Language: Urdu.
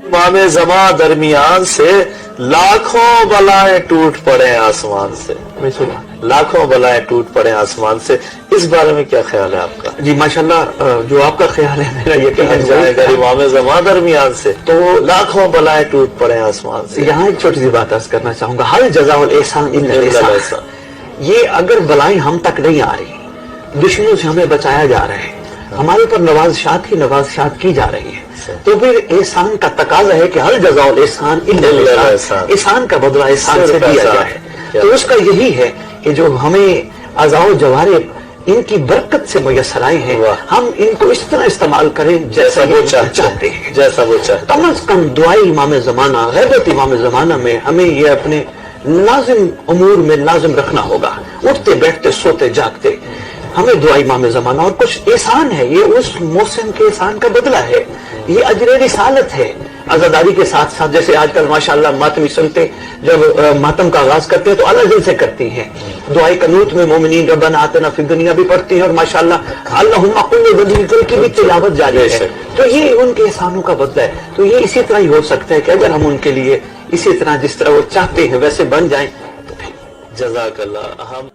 امام زمان درمیان سے لاکھوں بلائیں ٹوٹ پڑے آسمان سے، لاکھوں بلائیں ٹوٹ پڑے آسمان سے، اس بارے میں کیا خیال ہے آپ کا؟ جی ماشاءاللہ، جو آپ کا خیال ہے میرا یہ کہا جائے گا امام زمان درمیان سے تو لاکھوں بلائیں ٹوٹ پڑے آسمان سے۔ یہاں ایک چھوٹی سی بات عرض کرنا چاہوں گا، ہر جزاء الاحسان الا الاحسان، یہ اگر بلائیں ہم تک نہیں آ رہی، دشمنوں سے ہمیں بچایا جا رہا ہے، ہمارے اوپر نوازشات کی جا رہی ہے، تو پھر احسان کا تقاضا ہے کہ ہر جزاء الاحسان الا الاحسان، احسان کا بدلہ احسان سے دیا جائے۔ تو اس کا یہی ہے کہ جو ہمیں اعضاء و جوارح ان کی برکت سے میسر آئے ہیں، ہم ان کو اس طرح استعمال کریں جیسا وہ چاہتے ہیں، جیسا وہ چاہتے ہیں۔ کم از کم دعائی امام زمانہ، غیبت امام زمانہ میں ہمیں یہ اپنے لازم امور میں لازم رکھنا ہوگا، اٹھتے بیٹھتے سوتے جاگتے ہمیں دعا امام زمانہ، اور کچھ احسان ہے، یہ اس موسم کے احسان کا بدلہ ہے، یہ اجر رسالت ہے، عزاداری کے ساتھ ساتھ جیسے آج کل ماشاءاللہ ماتمی سنتے جب ماتم کا آغاز کرتے ہیں تو الگ دل سے کرتی ہیں، دعائے قنوت میں مومنین ربنا آتنا فی الدنیا بھی پڑھتی ہیں، اور ماشاءاللہ اللہم قل وجل کی بھی تلاوت جاری ہے، تو یہ ان کے احسانوں کا بدلہ ہے۔ تو یہ اسی طرح ہی ہو سکتا ہے کہ اگر ہم ان کے لیے اسی طرح جس طرح وہ چاہتے ہیں ویسے بن جائیں تو پھر جزاک اللہ۔